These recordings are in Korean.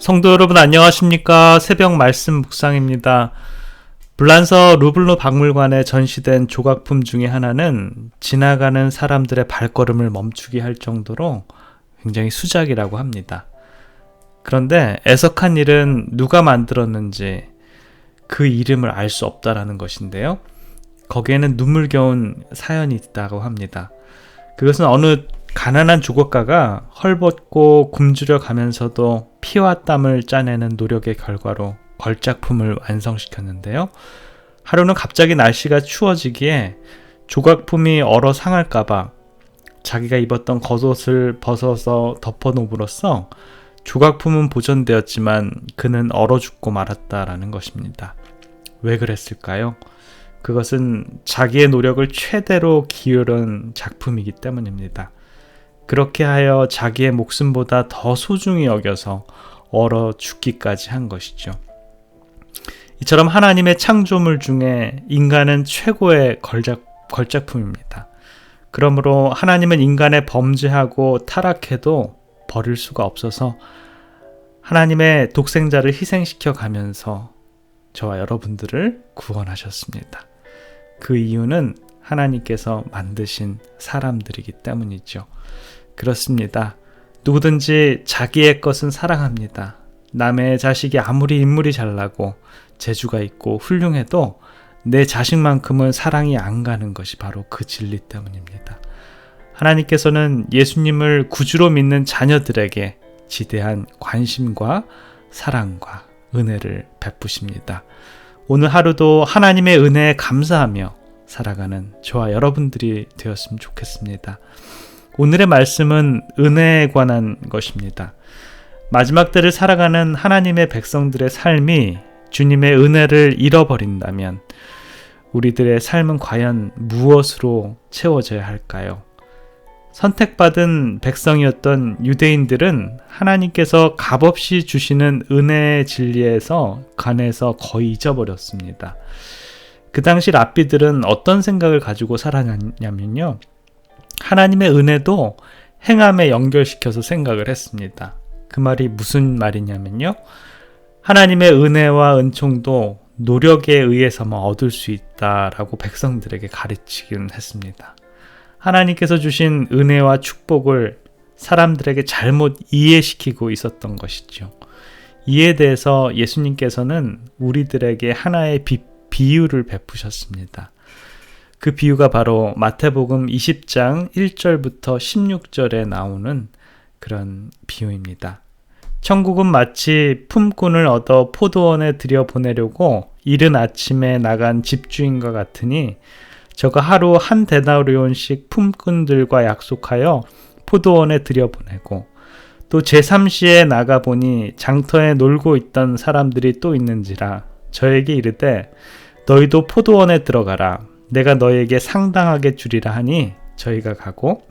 성도 여러분 안녕하십니까? 새벽 말씀 묵상입니다. 불란서 루블르 박물관에 전시된 조각품 중에 하나는 지나가는 사람들의 발걸음을 멈추게 할 정도로 굉장히 수작이라고 합니다. 그런데 애석한 일은 누가 만들었는지 그 이름을 알 수 없다라는 것인데요. 거기에는 눈물겨운 사연이 있다고 합니다. 그것은 어느 가난한 조각가가 헐벗고 굶주려 가면서도 피와 땀을 짜내는 노력의 결과로 걸작품을 완성시켰는데요. 하루는 갑자기 날씨가 추워지기에 조각품이 얼어 상할까봐 자기가 입었던 겉옷을 벗어서 덮어놓음으로써 조각품은 보존되었지만 그는 얼어 죽고 말았다라는 것입니다. 왜 그랬을까요? 그것은 자기의 노력을 최대로 기울인 작품이기 때문입니다. 그렇게 하여 자기의 목숨보다 더 소중히 여겨서 얼어 죽기까지 한 것이죠. 이처럼 하나님의 창조물 중에 인간은 최고의 걸작품입니다. 그러므로 하나님은 인간의 범죄하고 타락해도 버릴 수가 없어서 하나님의 독생자를 희생시켜 가면서 저와 여러분들을 구원하셨습니다. 그 이유는 하나님께서 만드신 사람들이기 때문이죠. 그렇습니다. 누구든지 자기의 것은 사랑합니다. 남의 자식이 아무리 인물이 잘나고 재주가 있고 훌륭해도 내 자식만큼은 사랑이 안 가는 것이 바로 그 진리 때문입니다. 하나님께서는 예수님을 구주로 믿는 자녀들에게 지대한 관심과 사랑과 은혜를 베푸십니다. 오늘 하루도 하나님의 은혜에 감사하며 살아가는 저와 여러분들이 되었으면 좋겠습니다. 오늘의 말씀은 은혜에 관한 것입니다. 마지막 때를 살아가는 하나님의 백성들의 삶이 주님의 은혜를 잃어버린다면 우리들의 삶은 과연 무엇으로 채워져야 할까요? 선택받은 백성이었던 유대인들은 하나님께서 값없이 주시는 은혜의 진리에서 관해서 거의 잊어버렸습니다. 그 당시 랍비들은 어떤 생각을 가지고 살았냐면요. 하나님의 은혜도 행함에 연결시켜서 생각을 했습니다. 그 말이 무슨 말이냐면요. 하나님의 은혜와 은총도 노력에 의해서만 얻을 수 있다라고 백성들에게 가르치긴 했습니다. 하나님께서 주신 은혜와 축복을 사람들에게 잘못 이해시키고 있었던 것이죠. 이에 대해서 예수님께서는 우리들에게 하나의 비유를 베푸셨습니다. 그 비유가 바로 마태복음 20장 1절부터 16절에 나오는 그런 비유입니다. 천국은 마치 품꾼을 얻어 포도원에 들여보내려고 이른 아침에 나간 집주인과 같으니 저가 하루 한 데나리온씩 품꾼들과 약속하여 포도원에 들여보내고 또 제3시에 나가보니 장터에 놀고 있던 사람들이 또 있는지라 저에게 이르되 너희도 포도원에 들어가라. 내가 너희에게 상당하게 주리라 하니 저희가 가고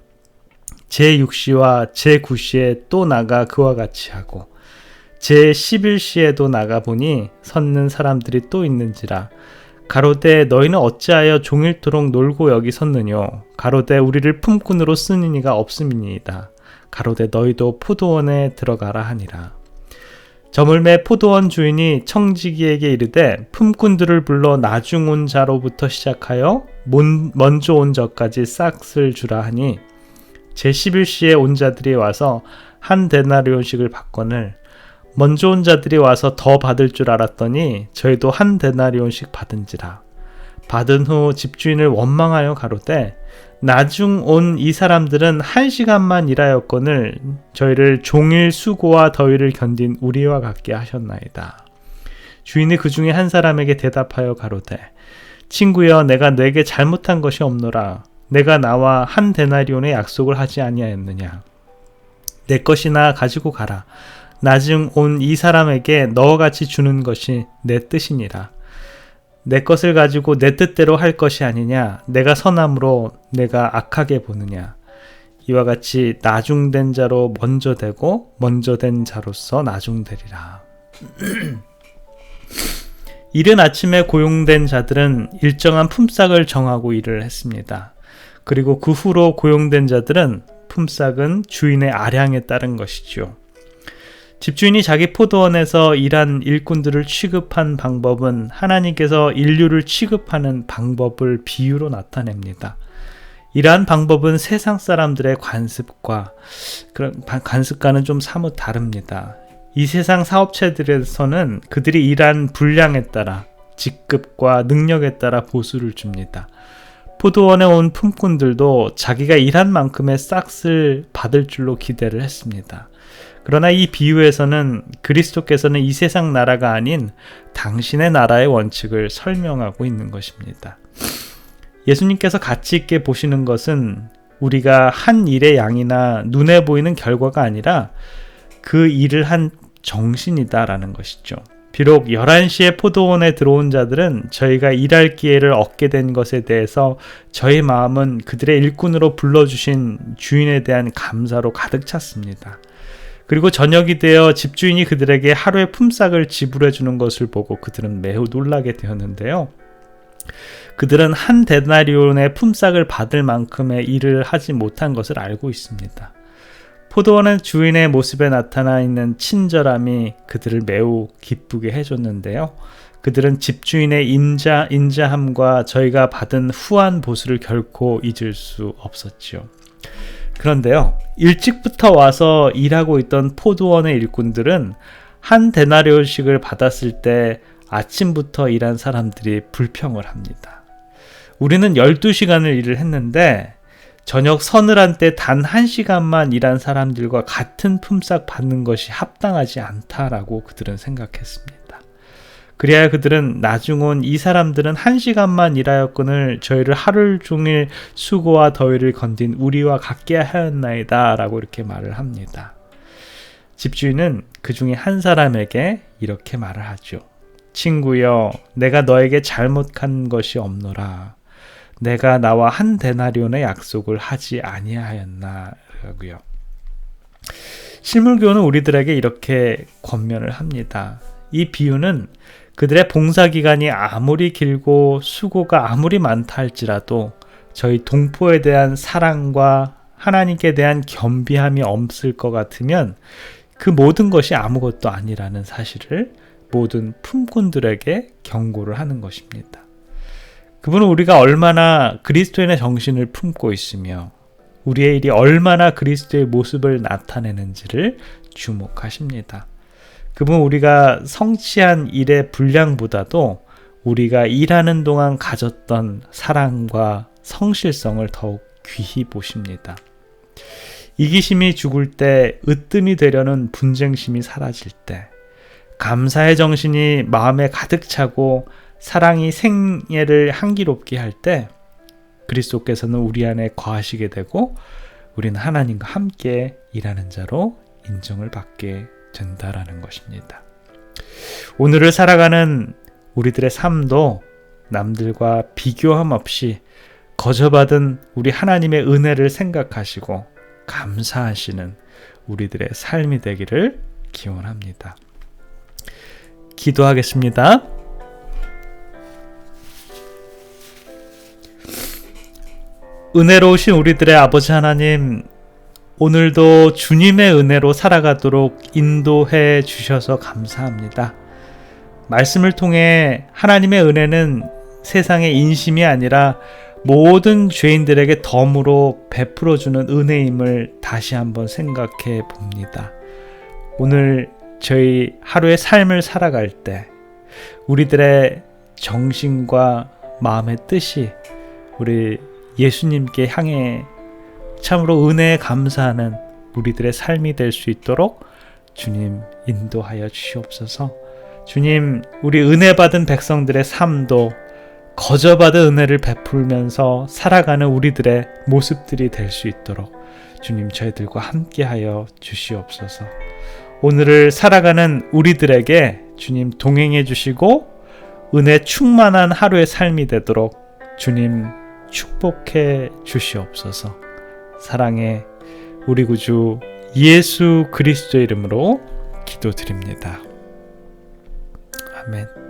제6시와 제9시에 또 나가 그와 같이 하고 제11시에도 나가보니 섰는 사람들이 또 있는지라 가로되 너희는 어찌하여 종일토록 놀고 여기 섰느뇨 가로되 우리를 품꾼으로 쓰는 이가 없음이니이다 가로되 너희도 포도원에 들어가라 하니라. 저물매 포도원 주인이 청지기에게 이르되 품꾼들을 불러 나중 온 자로부터 시작하여 먼저 온 저까지 싹을 주라 하니 제11시에 온 자들이 와서 한 데나리온씩을 받거늘 먼저 온 자들이 와서 더 받을 줄 알았더니 저희도 한 데나리온씩 받은지라. 받은 후 집주인을 원망하여 가로되 나중 온 이 사람들은 1시간만 일하였거늘 저희를 종일 수고와 더위를 견딘 우리와 같게 하셨나이다. 주인이 그 중에 한 사람에게 대답하여 가로되 친구여 내가 내게 잘못한 것이 없노라. 내가 나와 한 데나리온의 약속을 하지 아니하였느냐. 내 것이나 가지고 가라. 나중 온 이 사람에게 너와 같이 주는 것이 내 뜻이니라. 내 것을 가지고 내 뜻대로 할 것이 아니냐. 내가 선함으로 내가 악하게 보느냐. 이와 같이 나중된 자로 먼저 되고 먼저 된 자로서 나중되리라. 이른 아침에 고용된 자들은 일정한 품삯을 정하고 일을 했습니다. 그리고 그 후로 고용된 자들은 품삯은 주인의 아량에 따른 것이죠. 집주인이 자기 포도원에서 일한 일꾼들을 취급한 방법은 하나님께서 인류를 취급하는 방법을 비유로 나타냅니다. 이러한 방법은 세상 사람들의 관습과는 좀 사뭇 다릅니다. 이 세상 사업체들에서는 그들이 일한 분량에 따라 직급과 능력에 따라 보수를 줍니다. 포도원에 온 품꾼들도 자기가 일한 만큼의 싹을 받을 줄로 기대를 했습니다. 그러나 이 비유에서는 그리스도께서는 이 세상 나라가 아닌 당신의 나라의 원칙을 설명하고 있는 것입니다. 예수님께서 가치 있게 보시는 것은 우리가 한 일의 양이나 눈에 보이는 결과가 아니라 그 일을 한 정신이다라는 것이죠. 비록 11시에 포도원에 들어온 자들은 저희가 일할 기회를 얻게 된 것에 대해서 저희 마음은 그들의 일꾼으로 불러주신 주인에 대한 감사로 가득 찼습니다. 그리고 저녁이 되어 집주인이 그들에게 하루의 품삯을 지불해 주는 것을 보고 그들은 매우 놀라게 되었는데요. 그들은 한 데나리온의 품삯을 받을 만큼의 일을 하지 못한 것을 알고 있습니다. 포도원의 주인의 모습에 나타나 있는 친절함이 그들을 매우 기쁘게 해줬는데요. 그들은 집주인의 인자함과 저희가 받은 후한 보수를 결코 잊을 수 없었지요. 그런데요, 일찍부터 와서 일하고 있던 포도원의 일꾼들은 한 데나리온씩을 받았을 때 아침부터 일한 사람들이 불평을 합니다. 우리는 12시간을 일을 했는데 저녁 서늘한 때 단 1시간만 일한 사람들과 같은 품삯 받는 것이 합당하지 않다라고 그들은 생각했습니다. 그래야 그들은 나중 온 이 사람들은 1시간만 일하였거늘 저희를 하루 종일 수고와 더위를 건딘 우리와 같게 하였나이다 라고 이렇게 말을 합니다. 집주인은 그 중에 한 사람에게 이렇게 말을 하죠. 친구여, 내가 너에게 잘못한 것이 없노라. 내가 나와 한 데나리온의 약속을 하지 아니하였나 라고요. 실물교훈은 우리들에게 이렇게 권면을 합니다. 이 비유는 그들의 봉사기간이 아무리 길고 수고가 아무리 많다 할지라도 저희 동포에 대한 사랑과 하나님께 대한 겸비함이 없을 것 같으면 그 모든 것이 아무것도 아니라는 사실을 모든 품꾼들에게 경고를 하는 것입니다. 그분은 우리가 얼마나 그리스도인의 정신을 품고 있으며 우리의 일이 얼마나 그리스도의 모습을 나타내는지를 주목하십니다. 그분은 우리가 성취한 일의 분량보다도 우리가 일하는 동안 가졌던 사랑과 성실성을 더욱 귀히 보십니다. 이기심이 죽을 때, 으뜸이 되려는 분쟁심이 사라질 때, 감사의 정신이 마음에 가득 차고 사랑이 생애를 향기롭게 할 때 그리스도께서는 우리 안에 거하시게 되고 우리는 하나님과 함께 일하는 자로 인정을 받게 된다라는 것입니다. 오늘을 살아가는 우리들의 삶도 남들과 비교함 없이 거저받은 우리 하나님의 은혜를 생각하시고 감사하시는 우리들의 삶이 되기를 기원합니다. 기도하겠습니다. 은혜로우신 우리들의 아버지 하나님, 오늘도 주님의 은혜로 살아가도록 인도해 주셔서 감사합니다. 말씀을 통해 하나님의 은혜는 세상의 인심이 아니라 모든 죄인들에게 덤으로 베풀어주는 은혜임을 다시 한번 생각해 봅니다. 오늘 저희 하루의 삶을 살아갈 때 우리들의 정신과 마음의 뜻이 우리 예수님께 향해 참으로 은혜에 감사하는 우리들의 삶이 될 수 있도록 주님 인도하여 주시옵소서. 주님, 우리 은혜 받은 백성들의 삶도 거저받은 은혜를 베풀면서 살아가는 우리들의 모습들이 될 수 있도록 주님 저희들과 함께하여 주시옵소서. 오늘을 살아가는 우리들에게 주님 동행해 주시고 은혜 충만한 하루의 삶이 되도록 주님 축복해 주시옵소서. 사랑의 우리 구주 예수 그리스도의 이름으로 기도드립니다. 아멘.